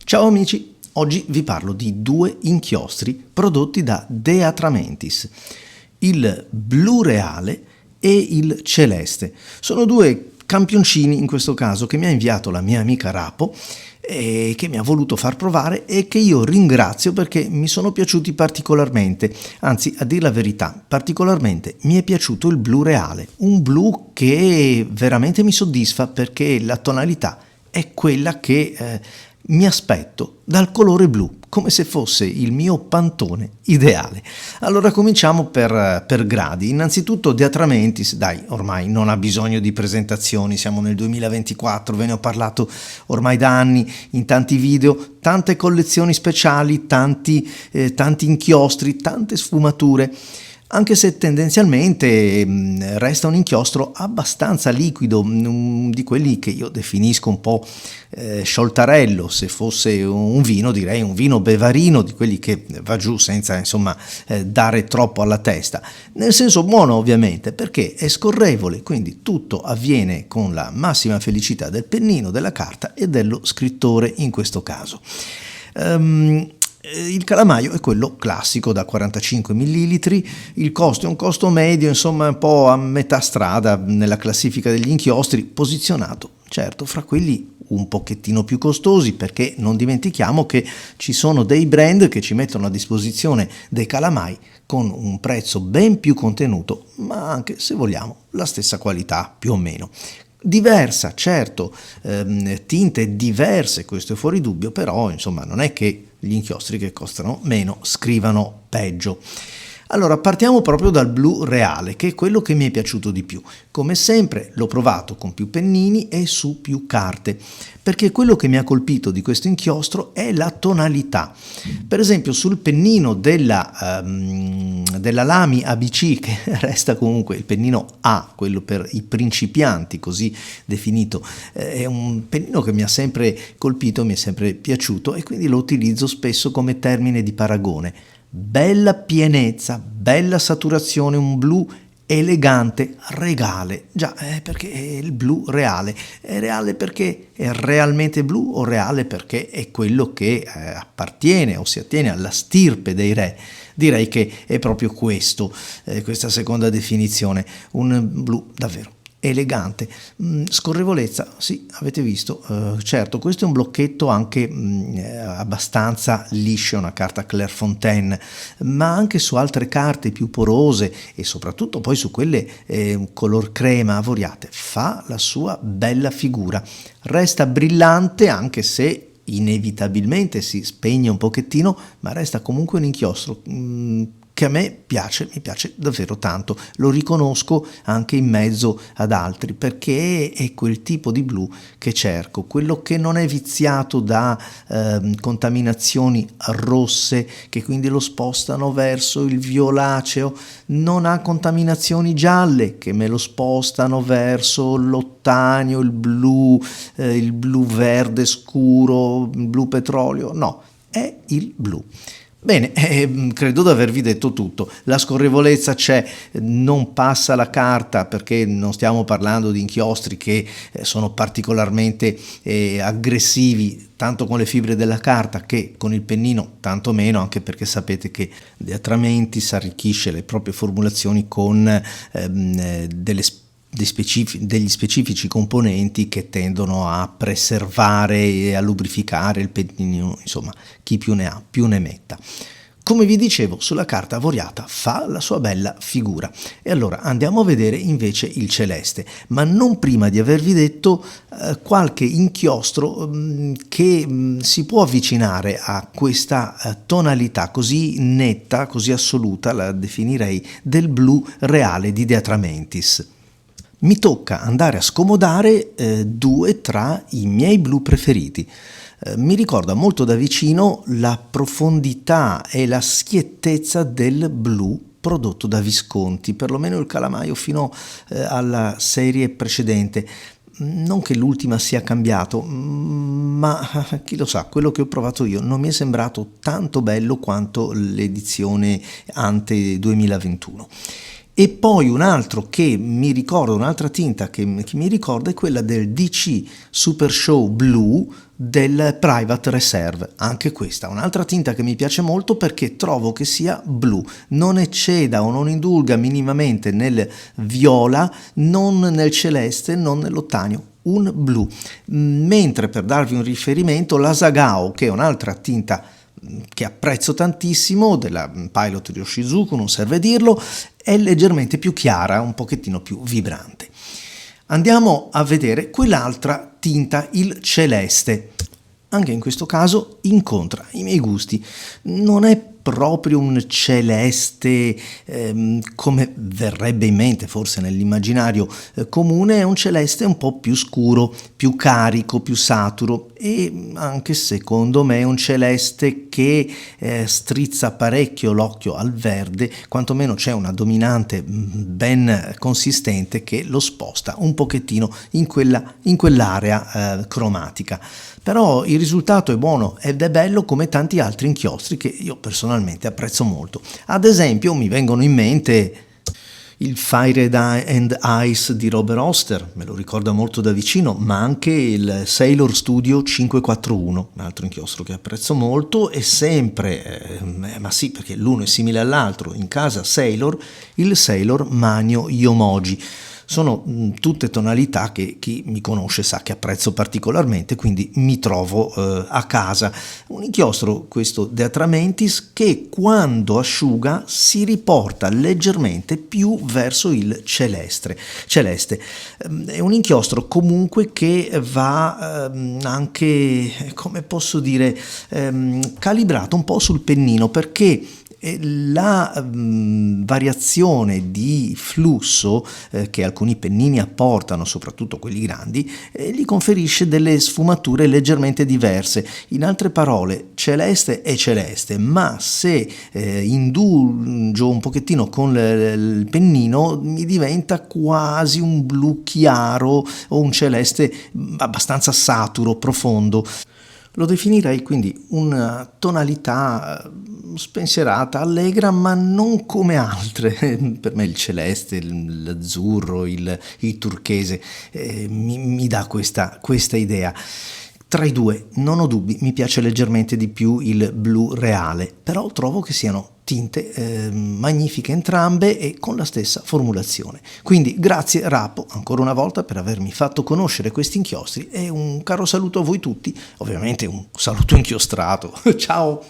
Ciao amici, oggi vi parlo di due inchiostri prodotti da De Atramentis, il blu reale e il celeste. Sono due campioncini in questo caso che mi ha inviato la mia amica Rapo e che mi ha voluto far provare e che io ringrazio perché mi sono piaciuti particolarmente, anzi a dire la verità, particolarmente mi è piaciuto il blu reale, un blu che veramente mi soddisfa perché la tonalità è quella che mi aspetto dal colore blu, come se fosse il mio pantone ideale. Allora cominciamo per gradi. Innanzitutto De Atramentis, dai, ormai non ha bisogno di presentazioni, siamo nel 2024, ve ne ho parlato ormai da anni in tanti video, tante collezioni speciali, tanti inchiostri, tante sfumature. Anche se tendenzialmente resta un inchiostro abbastanza liquido, di quelli che io definisco un po' scioltarello. Se fosse un vino, direi un vino bevarino, di quelli che va giù senza dare troppo alla testa, nel senso buono ovviamente, perché è scorrevole, quindi tutto avviene con la massima felicità del pennino, della carta e dello scrittore in questo caso. Il calamaio è quello classico da 45 ml, il costo è un costo medio, insomma un po' a metà strada nella classifica degli inchiostri, posizionato certo fra quelli un pochettino più costosi, perché non dimentichiamo che ci sono dei brand che ci mettono a disposizione dei calamai con un prezzo ben più contenuto, ma anche, se vogliamo, la stessa qualità più o meno. Diversa, certo, tinte diverse, questo è fuori dubbio, però insomma non è che gli inchiostri che costano meno scrivano peggio. Allora partiamo proprio dal blu reale, che è quello che mi è piaciuto di più. Come sempre l'ho provato con più pennini e su più carte, perché quello che mi ha colpito di questo inchiostro è la tonalità. Per esempio sul pennino della Lamy ABC, che resta comunque il pennino A, quello per i principianti così definito, è un pennino che mi ha sempre colpito, mi è sempre piaciuto e quindi lo utilizzo spesso come termine di paragone. Bella pienezza, bella saturazione, un blu elegante, regale. Già, perché è il blu reale. È reale perché è realmente blu o reale perché è quello che appartiene o si attiene alla stirpe dei re? Direi che è proprio questo, questa seconda definizione, un blu davvero elegante. Scorrevolezza, sì, avete visto, certo, questo è un blocchetto anche abbastanza liscio, una carta Clairefontaine, ma anche su altre carte più porose e soprattutto poi su quelle color crema avoriate fa la sua bella figura, resta brillante anche se inevitabilmente si spegne un pochettino, ma resta comunque un inchiostro che a me piace, mi piace davvero tanto, lo riconosco anche in mezzo ad altri, perché è quel tipo di blu che cerco, quello che non è viziato da contaminazioni rosse che quindi lo spostano verso il violaceo, non ha contaminazioni gialle che me lo spostano verso l'ottanio, il blu verde scuro, il blu petrolio, no, è il blu. Bene, credo di avervi detto tutto. La scorrevolezza c'è, non passa la carta perché non stiamo parlando di inchiostri che sono particolarmente aggressivi tanto con le fibre della carta che con il pennino tanto meno, anche perché sapete che De Atramentis arricchisce le proprie formulazioni con degli specifici componenti che tendono a preservare e a lubrificare il pennino, insomma chi più ne ha più ne metta. Come vi dicevo, sulla carta avoriata fa la sua bella figura. E allora andiamo a vedere invece il celeste, ma non prima di avervi detto qualche inchiostro che si può avvicinare a questa tonalità così netta, così assoluta, la definirei, del blu reale di De Atramentis. Mi tocca andare a scomodare due tra i miei blu preferiti. Mi ricorda molto da vicino la profondità e la schiettezza del blu prodotto da Visconti, perlomeno il calamaio fino alla serie precedente. Non che l'ultima sia cambiato, ma chi lo sa, quello che ho provato io non mi è sembrato tanto bello quanto l'edizione ante 2021. E poi un altro che mi ricorda, un'altra tinta che mi ricorda è quella del DC Super Show Blue del Private Reserve. Anche questa, un'altra tinta che mi piace molto perché trovo che sia blu, non ecceda o non indulga minimamente nel viola, non nel celeste, non nell'ottanio, un blu. Mentre, per darvi un riferimento, la Sagao, che è un'altra tinta che apprezzo tantissimo, della Pilot di Yoshizuku, non serve dirlo, è leggermente più chiara, un pochettino più vibrante. Andiamo a vedere quell'altra tinta, il celeste. Anche in questo caso incontra i miei gusti. Non è proprio un celeste come verrebbe in mente forse nell'immaginario comune, è un celeste un po' più scuro, più carico, più saturo, e anche secondo me è un celeste che strizza parecchio l'occhio al verde, quantomeno c'è una dominante ben consistente che lo sposta un pochettino in quell'area cromatica. Però il risultato è buono ed è bello come tanti altri inchiostri che io personalmente apprezzo molto. Ad esempio mi vengono in mente il Fire and Ice di Robert Oster, me lo ricorda molto da vicino, ma anche il Sailor Studio 541, un altro inchiostro che apprezzo molto, e sempre, ma sì, perché l'uno è simile all'altro, in casa Sailor, il Sailor Magno Yomoji. Sono tutte tonalità che chi mi conosce sa che apprezzo particolarmente, quindi mi trovo a casa. Un inchiostro, questo De Atramentis, che quando asciuga si riporta leggermente più verso il celeste. È un inchiostro comunque che va anche, come posso dire, calibrato un po' sul pennino, perché la variazione di flusso che alcuni pennini apportano, soprattutto quelli grandi, gli conferisce delle sfumature leggermente diverse. In altre parole, celeste è celeste, ma se indulgo un pochettino con il pennino mi diventa quasi un blu chiaro o un celeste abbastanza saturo, profondo. Lo definirei quindi una tonalità spensierata, allegra, ma non come altre. Per me il celeste, l'azzurro, il turchese mi dà questa idea. Tra i due, non ho dubbi, mi piace leggermente di più il blu reale, però trovo che siano tinte magnifiche entrambe e con la stessa formulazione. Quindi grazie Rapo ancora una volta per avermi fatto conoscere questi inchiostri e un caro saluto a voi tutti, ovviamente un saluto inchiostrato. Ciao!